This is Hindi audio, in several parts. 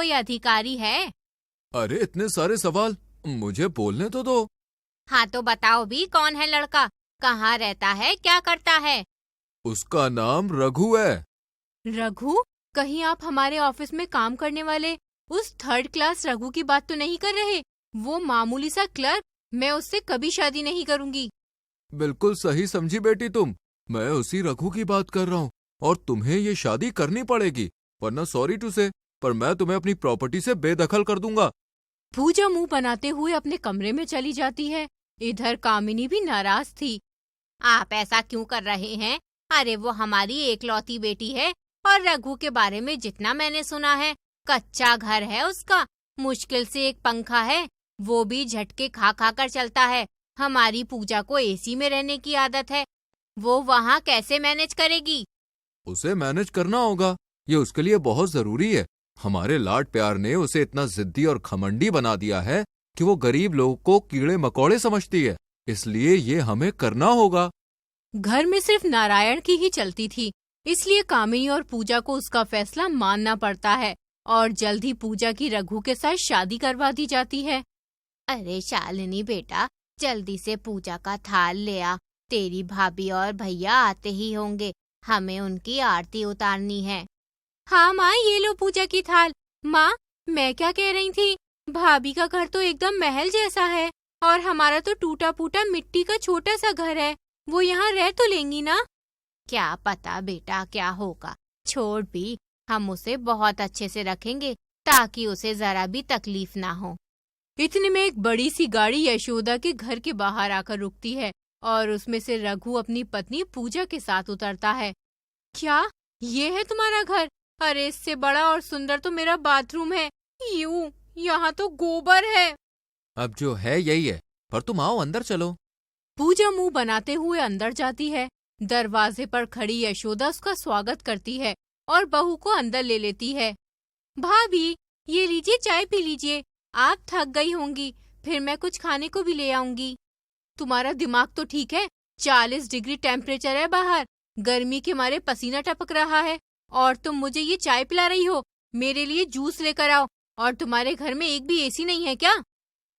कोई अधिकारी है? अरे इतने सारे सवाल, मुझे बोलने तो दो। हाँ तो बताओ भी, कौन है लड़का, कहाँ रहता है, क्या करता है? उसका नाम रघु है। रघु? कहीं आप हमारे ऑफिस में काम करने वाले उस थर्ड क्लास रघु की बात तो नहीं कर रहे? वो मामूली सा क्लर्क, मैं उससे कभी शादी नहीं करूंगी। बिल्कुल सही समझी बेटी तुम, मैं उसी रघु की बात कर रहा हूँ। और तुम्हें ये शादी करनी पड़ेगी, वरना सॉरी टू से, पर मैं तुम्हें अपनी प्रॉपर्टी से बेदखल कर दूंगा। पूजा मुंह बनाते हुए अपने कमरे में चली जाती है। इधर कामिनी भी नाराज थी। आप ऐसा क्यों कर रहे हैं? अरे वो हमारी एकलौती बेटी है, और रघु के बारे में जितना मैंने सुना है, कच्चा घर है उसका, मुश्किल से एक पंखा है, वो भी झटके खा खा कर चलता है। हमारी पूजा को एसी में रहने की आदत है, वो वहाँ कैसे मैनेज करेगी? उसे मैनेज करना होगा, ये उसके लिए बहुत जरूरी है। हमारे लाड प्यार ने उसे इतना जिद्दी और घमंडी बना दिया है कि वो गरीब लोगों को कीड़े मकोड़े समझती है, इसलिए ये हमें करना होगा। घर में सिर्फ नारायण की ही चलती थी, इसलिए कामिनी और पूजा को उसका फैसला मानना पड़ता है, और जल्द ही पूजा की रघु के साथ शादी करवा दी जाती है। अरे शालिनी बेटा, जल्दी से पूजा का थाल ले आ, तेरी भाभी और भैया आते ही होंगे, हमें उनकी आरती उतारनी है। हाँ माँ, ये लो पूजा की थाल। माँ, मैं क्या कह रही थी, भाभी का घर तो एकदम महल जैसा है, और हमारा तो टूटा फूटा मिट्टी का छोटा सा घर है, वो यहाँ रह तो लेंगी ना? क्या पता बेटा क्या होगा, छोड़ भी, हम उसे बहुत अच्छे से रखेंगे ताकि उसे जरा भी तकलीफ ना हो। इतने में एक बड़ी सी गाड़ी यशोदा के घर के बाहर आकर रुकती है, और उसमें से रघु अपनी पत्नी पूजा के साथ उतरता है। क्या ये है तुम्हारा घर? अरे इससे बड़ा और सुंदर तो मेरा बाथरूम है, यहाँ तो गोबर है। अब जो है यही है, पर तुम आओ अंदर चलो। पूजा मुंह बनाते हुए अंदर जाती है। दरवाजे पर खड़ी यशोदा उसका स्वागत करती है और बहू को अंदर ले लेती है। भाभी, ये लीजिए, चाय पी लीजिए, आप थक गई होंगी, फिर मैं कुछ खाने को भी ले आऊंगी। तुम्हारा दिमाग तो ठीक है? 40 डिग्री टेम्परेचर है बाहर, गर्मी के मारे पसीना टपक रहा है, और तुम मुझे ये चाय पिला रही हो? मेरे लिए जूस लेकर आओ। और तुम्हारे घर में एक भी एसी नहीं है क्या?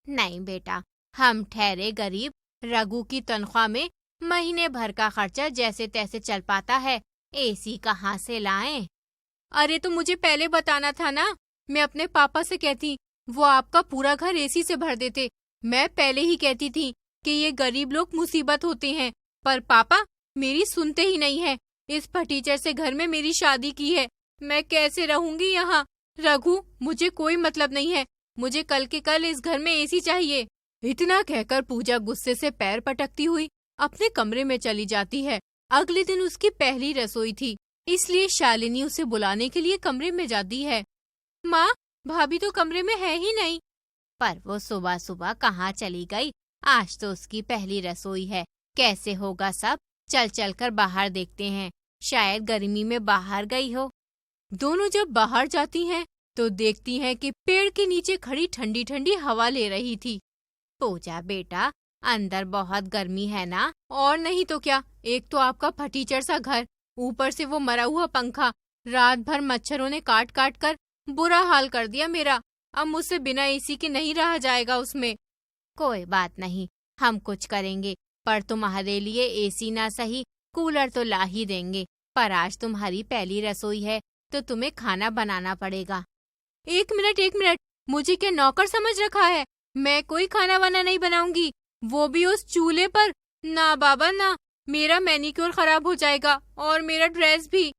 नहीं बेटा, हम ठहरे गरीब, रघु की तनख्वाह में महीने भर का खर्चा जैसे तैसे चल पाता है, एसी कहाँ से लाएं? अरे तो मुझे पहले बताना था ना, मैं अपने पापा से कहती, वो आपका पूरा घर एसी से भर देते। मैं पहले ही कहती थी कि ये गरीब लोग मुसीबत होते हैं, पर पापा मेरी सुनते ही नहीं है। इस फटीचर से घर में मेरी शादी की है, मैं कैसे रहूंगी यहाँ? रघु, मुझे कोई मतलब नहीं है, मुझे कल के कल इस घर में एसी चाहिए। इतना कहकर पूजा गुस्से से पैर पटकती हुई अपने कमरे में चली जाती है। अगले दिन उसकी पहली रसोई थी, इसलिए शालिनी उसे बुलाने के लिए कमरे में जाती है। माँ, भाभी तो कमरे में है ही नहीं। पर वो सुबह सुबह कहाँ चली गई? आज तो उसकी पहली रसोई है, कैसे होगा सब? चल चल कर बाहर देखते हैं, शायद गर्मी में बाहर गई हो। दोनों जब बाहर जाती हैं तो देखती हैं कि पेड़ के नीचे खड़ी ठंडी ठंडी हवा ले रही थी। पूजा बेटा, अंदर बहुत गर्मी है ना? और नहीं तो क्या, एक तो आपका फटीचर सा घर, ऊपर से वो मरा हुआ पंखा, रात भर मच्छरों ने काट काट कर बुरा हाल कर दिया मेरा। अब मुझसे बिना एसी के नहीं रहा जाएगा उसमें। कोई बात नहीं, हम कुछ करेंगे, पर तुम्हारे लिए एसी ना सही, कूलर तो ला ही देंगे। पर आज तुम्हारी पहली रसोई है तो तुम्हें खाना बनाना पड़ेगा। एक मिनट, मुझे क्या नौकर समझ रखा है? मैं कोई खाना वाना नहीं बनाऊंगी, वो भी उस चूल्हे पर। ना बाबा ना, मेरा मैनिक्योर खराब हो जाएगा, और मेरा ड्रेस भी।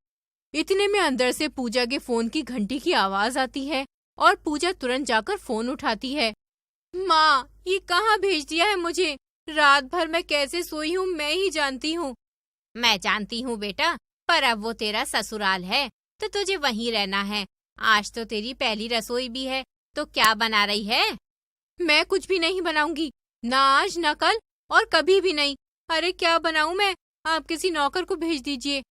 इतने में अंदर से पूजा के फोन की घंटी की आवाज आती है, और पूजा तुरंत जाकर फोन उठाती है। माँ, ये कहाँ भेज दिया है मुझे? रात भर मैं कैसे सोई हूँ मैं ही जानती हूँ। मैं जानती हूँ बेटा, पर अब वो तेरा ससुराल है तो तुझे वहीं रहना है। आज तो तेरी पहली रसोई भी है, तो क्या बना रही है? मैं कुछ भी नहीं बनाऊंगी, ना आज ना कल और कभी भी नहीं। अरे क्या बनाऊं मैं? आप किसी नौकर को भेज दीजिए।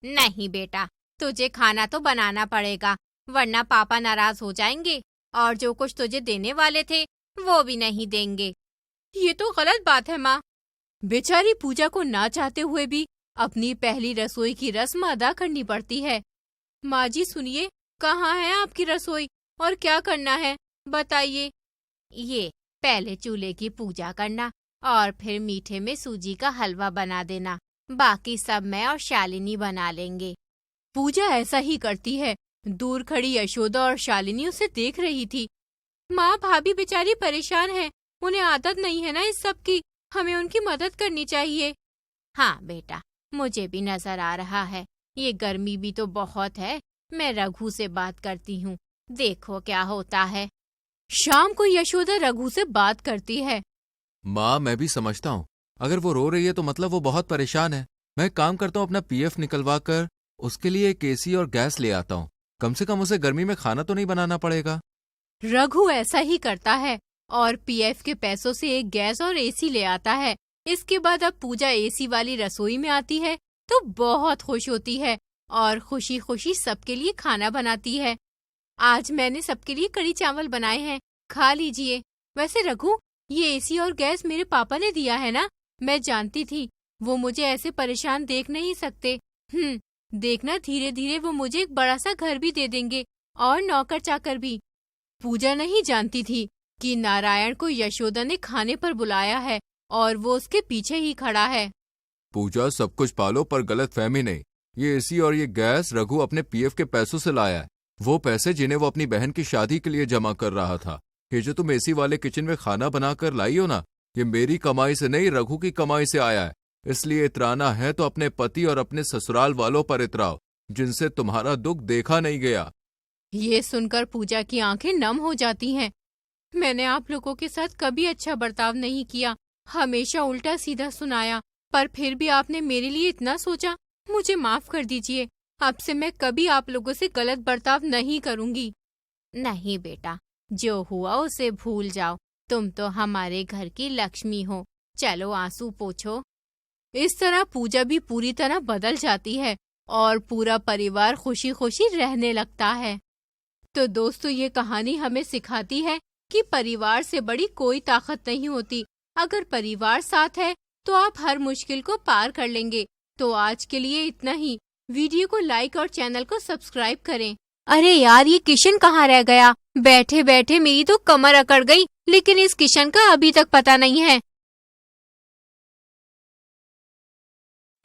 नहीं बेटा, तुझे खाना तो बनाना पड़ेगा, वरना पापा नाराज हो जाएंगे, और जो कुछ तुझे देने वाले थे वो भी नहीं देंगे। ये तो गलत बात है माँ। बेचारी पूजा को ना चाहते हुए भी अपनी पहली रसोई की रस्म अदा करनी पड़ती है। माँ जी सुनिए, कहाँ है आपकी रसोई? और क्या करना है बताइए। ये पहले चूल्हे की पूजा करना और फिर मीठे में सूजी का हलवा बना देना। बाकी सब मैं और शालिनी बना लेंगे। पूजा ऐसा ही करती है। दूर खड़ी यशोदा और शालिनी उसे देख रही थी। माँ, भाभी बेचारी परेशान है, उन्हें आदत नहीं है ना इस सब की, हमें उनकी मदद करनी चाहिए। हाँ बेटा, मुझे भी नजर आ रहा है, ये गर्मी भी तो बहुत है। मैं रघु से बात करती हूँ, देखो क्या होता है। शाम को यशोदा रघु से बात करती है। माँ, मैं भी समझता हूँ, अगर वो रो रही है तो मतलब वो बहुत परेशान है। मैं एक काम करता हूँ, अपना पीएफ निकलवा कर उसके लिए एक एसी और गैस ले आता हूँ। कम से कम उसे गर्मी में खाना तो नहीं बनाना पड़ेगा। रघु ऐसा ही करता है और पीएफ के पैसों से एक गैस और एसी ले आता है। इसके बाद अब पूजा एसी वाली रसोई में आती है तो बहुत खुश होती है और खुशी खुशी सबके लिए खाना बनाती है। आज मैंने सबके लिए कढ़ी चावल बनाए हैं, खा लीजिए। वैसे रघु, ये एसी और गैस मेरे पापा ने दिया है ना? मैं जानती थी वो मुझे ऐसे परेशान देख नहीं सकते। देखना, धीरे धीरे वो मुझे एक बड़ा सा घर भी दे देंगे और नौकर चाकर भी। पूजा नहीं जानती थी कि नारायण को यशोदा ने खाने पर बुलाया है और वो उसके पीछे ही खड़ा है। पूजा, सब कुछ पालो पर गलतफहमी नहीं। ये एसी और ये गैस रघु अपने पीएफ के पैसों से लाया है, वो पैसे जिन्हें वो अपनी बहन की शादी के लिए जमा कर रहा था। ये जो तुम एसी वाले किचन में खाना बनाकर लाई हो ना, ये मेरी कमाई से नहीं, रघु की कमाई से आया है। इसलिए इतराना है तो अपने पति और अपने ससुराल वालों पर इतराओ, जिनसे तुम्हारा दुख देखा नहीं गया। ये सुनकर पूजा की आंखें नम हो जाती हैं। मैंने आप लोगों के साथ कभी अच्छा बर्ताव नहीं किया, हमेशा उल्टा सीधा सुनाया, पर फिर भी आपने मेरे लिए इतना सोचा। मुझे माफ कर दीजिए, अब से मैं कभी आप लोगों से गलत बर्ताव नहीं करूंगी। नहीं बेटा, जो हुआ उसे भूल जाओ, तुम तो हमारे घर की लक्ष्मी हो। चलो आंसू पोंछो। इस तरह पूजा भी पूरी तरह बदल जाती है और पूरा परिवार खुशी खुशी रहने लगता है। तो दोस्तों, ये कहानी हमें सिखाती है कि परिवार से बड़ी कोई ताकत नहीं होती। अगर परिवार साथ है तो आप हर मुश्किल को पार कर लेंगे। तो आज के लिए इतना ही। वीडियो को लाइक और चैनल को सब्सक्राइब करें। अरे यार, ये किशन कहाँ रह गया? बैठे बैठे मेरी तो कमर अकड़ गई, लेकिन इस किशन का अभी तक पता नहीं है।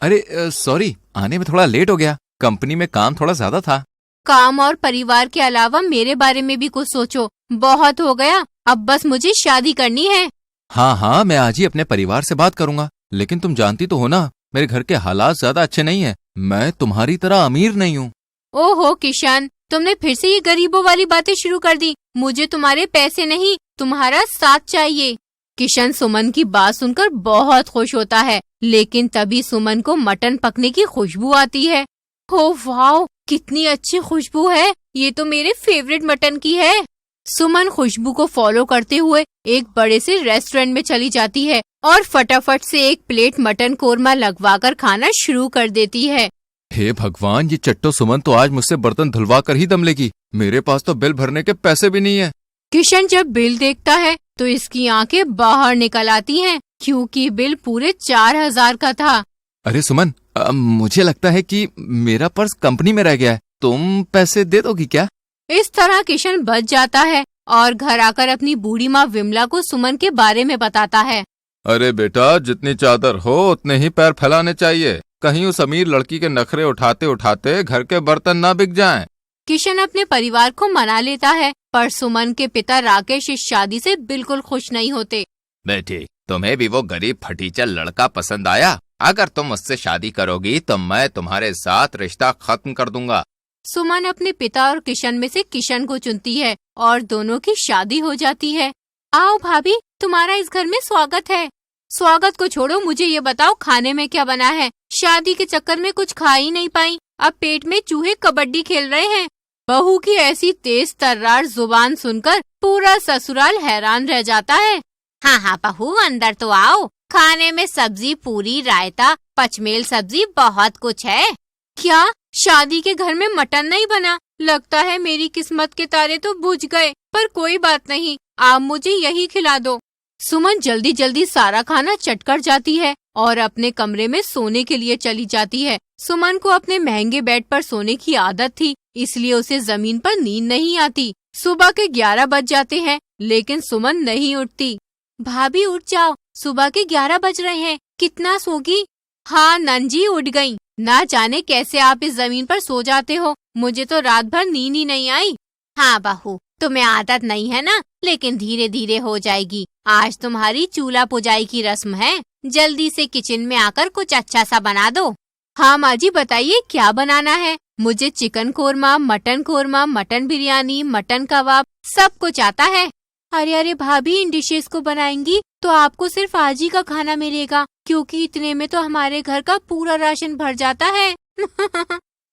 अरे सॉरी, आने में थोड़ा लेट हो गया, कंपनी में काम थोड़ा ज्यादा था। काम और परिवार के अलावा मेरे बारे में भी कुछ सोचो। बहुत हो गया, अब बस मुझे शादी करनी है। हाँ, मैं आज ही अपने परिवार से बात करूंगा, लेकिन तुम जानती तो हो ना, मेरे घर के हालात ज्यादा अच्छे नहीं है। मैं तुम्हारी तरह अमीर नहीं हूँ। ओहो किशन, तुमने फिर से ये गरीबों वाली बातें शुरू कर दी। मुझे तुम्हारे पैसे नहीं, तुम्हारा साथ चाहिए। किशन सुमन की बात सुनकर बहुत खुश होता है, लेकिन तभी सुमन को मटन पकने की खुशबू आती है। हो वाह, कितनी अच्छी खुशबू है, ये तो मेरे फेवरेट मटन की है। सुमन खुशबू को फॉलो करते हुए एक बड़े से रेस्टोरेंट में चली जाती है और फटाफट से एक प्लेट मटन कोरमा लगवाकर खाना शुरू कर देती है। हे भगवान, ये चट्टो सुमन तो आज मुझसे बर्तन धुलवा कर ही दम लेगी। मेरे पास तो बिल भरने के पैसे भी नहीं है। किशन जब बिल देखता है तो इसकी आंखें बाहर निकल आती हैं, क्योंकि बिल पूरे 4000 का था। अरे सुमन, मुझे लगता है कि मेरा पर्स कंपनी में रह गया है, तुम पैसे दे दोगी क्या? इस तरह किशन बच जाता है और घर आकर अपनी बूढ़ी माँ विमला को सुमन के बारे में बताता है। अरे बेटा, जितनी चादर हो उतने ही पैर फैलाने चाहिए, कहीं उस अमीर लड़की के नखरे उठाते उठाते घर के बर्तन ना बिक जाएं। किशन अपने परिवार को मना लेता है, पर सुमन के पिता राकेश इस शादी से बिल्कुल खुश नहीं होते। बेटी, तुम्हें भी वो गरीब फटीचर लड़का पसंद आया? अगर तुम उससे शादी करोगी तो मैं तुम्हारे साथ रिश्ता खत्म कर दूंगा। सुमन अपने पिता और किशन में से किशन को चुनती है और दोनों की शादी हो जाती है। आओ भाभी, तुम्हारा इस घर में स्वागत है। स्वागत को छोड़ो, मुझे ये बताओ खाने में क्या बना है? शादी के चक्कर में कुछ खा ही नहीं पाई, अब पेट में चूहे कबड्डी खेल रहे हैं। बहू की ऐसी तेज तर्रार जुबान सुनकर पूरा ससुराल हैरान रह जाता है। हाँ बहू, अंदर तो आओ, खाने में सब्जी, पूरी, रायता, पचमेल सब्जी, बहुत कुछ है। क्या शादी के घर में मटन नहीं बना? लगता है मेरी किस्मत के तारे तो बुझ गए, पर कोई बात नहीं, आप मुझे यही खिला दो। सुमन जल्दी जल्दी सारा खाना चट कर जाती है और अपने कमरे में सोने के लिए चली जाती है। सुमन को अपने महंगे बेड पर सोने की आदत थी, इसलिए उसे जमीन पर नींद नहीं आती। सुबह के 11 बज जाते हैं लेकिन सुमन नहीं उठती। भाभी उठ जाओ, सुबह के 11 बज रहे हैं, कितना सोगी? हाँ नंजी उठ गई। ना जाने कैसे आप इस जमीन पर सो जाते हो, मुझे तो रात भर नींद ही नहीं आई। हाँ बहू, तुम्हें आदत नहीं है ना, लेकिन धीरे धीरे हो जाएगी। आज तुम्हारी चूल्हा पुजाई की रस्म है, जल्दी से किचन में आकर कुछ अच्छा सा बना दो। हाँ माँ जी बताइए क्या बनाना है? मुझे chicken korma, mutton biryani, mutton kebab सब कुछ आता है। अरे भाभी, इन डिशेस को बनाएंगी तो आपको सिर्फ आज ही का खाना मिलेगा, क्योंकि इतने में तो हमारे घर का पूरा राशन भर जाता है।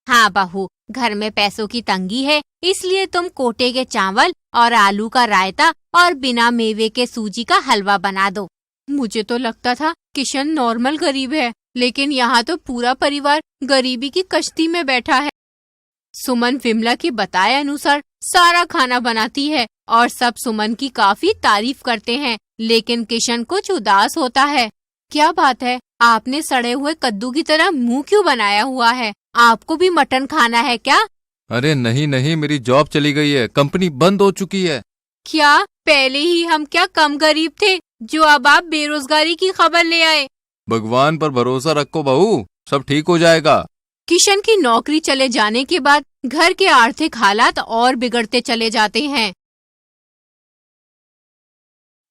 हाँ बहू, घर में पैसों की तंगी है, इसलिए तुम कोटे के चावल और आलू का रायता और बिना मेवे के सूजी का हलवा बना दो। मुझे तो लगता था किशन नॉर्मल गरीब है, लेकिन यहाँ तो पूरा परिवार गरीबी की कश्ती में बैठा है। सुमन विमला के बताए अनुसार सारा खाना बनाती है और सब सुमन की काफी तारीफ करते हैं, लेकिन किशन कुछ उदास होता है। क्या बात है, आपने सड़े हुए कद्दू की तरह मुंह क्यों बनाया हुआ है? आपको भी मटन खाना है क्या? अरे नहीं नहीं, मेरी जॉब चली गई है, कंपनी बंद हो चुकी है। क्या पहले ही हम क्या कम गरीब थे जो अब आप बेरोजगारी की खबर ले आए? भगवान पर भरोसा रखो बहू, सब ठीक हो जाएगा। किशन की नौकरी चले जाने के बाद घर के आर्थिक हालात और बिगड़ते चले जाते हैं।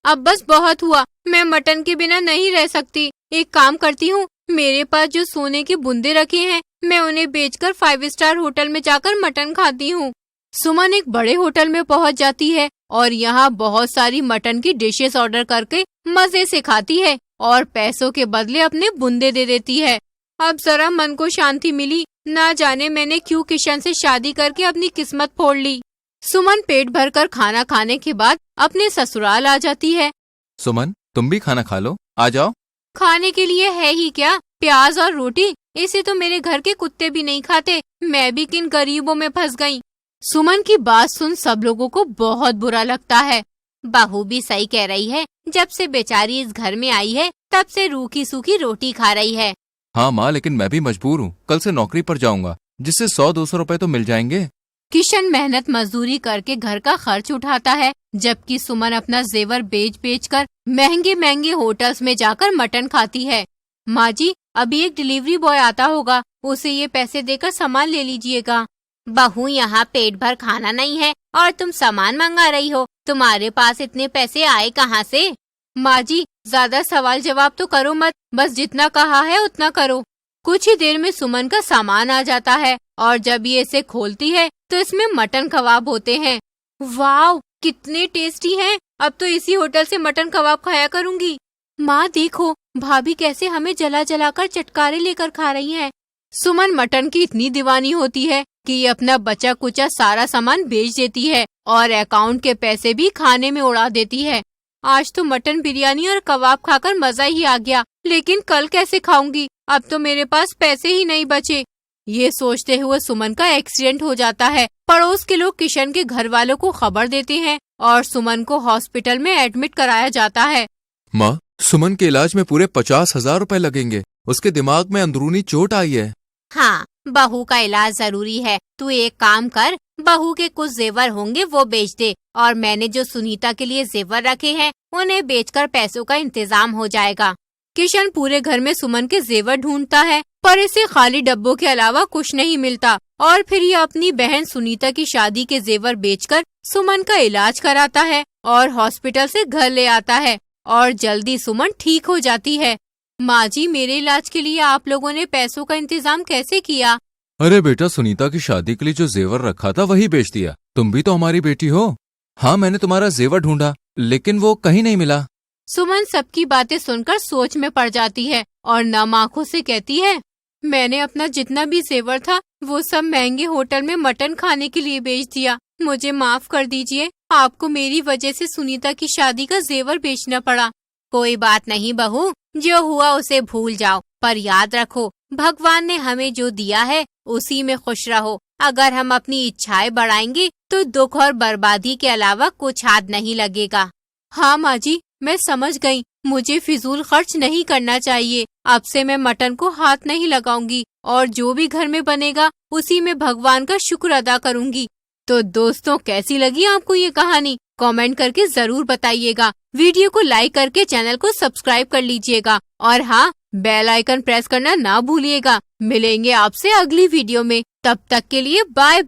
अब बस बहुत हुआ, मैं मटन के बिना नहीं रह सकती। एक काम करती हूँ, मेरे पास जो सोने के बुंदे रखे हैं मैं उन्हें बेचकर 5 स्टार होटल में जाकर मटन खाती हूँ। सुमन एक बड़े होटल में पहुँच जाती है और यहाँ बहुत सारी मटन की डिशेस ऑर्डर करके मजे से खाती है और पैसों के बदले अपने बुंदे दे देती है। अब जरा मन को शांति मिली, ना जाने मैंने क्यों किशन से शादी करके अपनी किस्मत फोड़ ली। सुमन पेट भरकर खाना खाने के बाद अपने ससुराल आ जाती है। सुमन, तुम भी खाना खा लो, आ जाओ। खाने के लिए है ही क्या, प्याज और रोटी, इसे तो मेरे घर के कुत्ते भी नहीं खाते। मैं भी किन गरीबों में फंस गई। सुमन की बात सुन सब लोगों को बहुत बुरा लगता है। बहू भी सही कह रही है, जब से बेचारी इस घर में आई है तब से रूखी सूखी रोटी खा रही है। हाँ माँ, लेकिन मैं भी मजबूर हूँ, कल से नौकरी पर जाऊंगा, जिससे 100-200 रुपए तो मिल जाएंगे। किशन मेहनत मजदूरी करके घर का खर्च उठाता है, जबकि सुमन अपना जेवर बेच कर महंगे महंगे होटल्स में जाकर मटन खाती है। माँ जी, अभी एक डिलीवरी बॉय आता होगा, उसे ये पैसे देकर सामान ले लीजिएगा। बहू, यहाँ पेट भर खाना नहीं है और तुम सामान मंगा रही हो, तुम्हारे पास इतने पैसे आए कहाँ से? माँ जी, ज्यादा सवाल जवाब तो करो मत, बस जितना कहा है उतना करो। कुछ ही देर में सुमन का सामान आ जाता है और जब ये इसे खोलती है तो इसमें मटन कबाब होते हैं। वाव, कितने टेस्टी हैं, अब तो इसी होटल से मटन कबाब खाया करूंगी। माँ देखो, भाभी कैसे हमें जला जलाकर चटकारे लेकर खा रही हैं। सुमन मटन की इतनी दीवानी होती है कि ये अपना बचा कुचा सारा सामान बेच देती है और अकाउंट के पैसे भी खाने में उड़ा देती है। आज तो मटन बिरयानी और कबाब खाकर मजा ही आ गया, लेकिन कल कैसे खाऊंगी, अब तो मेरे पास पैसे ही नहीं बचे। ये सोचते हुए सुमन का एक्सीडेंट हो जाता है। पड़ोस के लोग किशन के घर वालों को खबर देते हैं और सुमन को हॉस्पिटल में एडमिट कराया जाता है। माँ, सुमन के इलाज में पूरे 50,000 रुपए लगेंगे, उसके दिमाग में अंदरूनी चोट आई है। हाँ, बहू का इलाज जरूरी है, तू एक काम कर, बहू के कुछ जेवर होंगे वो बेच दे और मैंने जो सुनीता के लिए जेवर रखे हैं उन्हें बेचकर पैसों का इंतजाम हो जाएगा। किशन पूरे घर में सुमन के जेवर ढूंढता है, पर इसे खाली डब्बों के अलावा कुछ नहीं मिलता और फिर ये अपनी बहन सुनीता की शादी के जेवर बेचकर सुमन का इलाज कराता है और हॉस्पिटल से घर ले आता है और जल्दी सुमन ठीक हो जाती है। माँ जी, मेरे इलाज के लिए आप लोगों ने पैसों का इंतजाम कैसे किया? अरे बेटा, सुनीता की शादी के लिए जो जेवर रखा था वही बेच दिया। तुम भी तो हमारी बेटी हो। हाँ, मैंने तुम्हारा जेवर ढूंढा, लेकिन वो कहीं नहीं मिला। सुमन सबकी बातें सुनकर सोच में पड़ जाती है और नम आंखों से कहती है, मैंने अपना जितना भी जेवर था वो सब महंगे होटल में मटन खाने के लिए बेच दिया। मुझे माफ कर दीजिए, आपको मेरी वजह से सुनीता की शादी का जेवर बेचना पड़ा। कोई बात नहीं बहू, जो हुआ उसे भूल जाओ, पर याद रखो भगवान ने हमें जो दिया है उसी में खुश रहो। अगर हम अपनी इच्छाएं बढ़ाएंगे तो दुख और बर्बादी के अलावा कुछ हाथ नहीं लगेगा। हाँ माँ जी, मैं समझ गई, मुझे फिजूल खर्च नहीं करना चाहिए। अब से मैं मटन को हाथ नहीं लगाऊंगी और जो भी घर में बनेगा उसी में भगवान का शुक्र अदा करूंगी। तो दोस्तों, कैसी लगी आपको ये कहानी? कमेंट करके जरूर बताइएगा। वीडियो को लाइक करके चैनल को सब्सक्राइब कर लीजिएगा और हाँ, बेल आइकन प्रेस करना ना भूलिएगा। मिलेंगे आपसे अगली वीडियो में, तब तक के लिए बाय।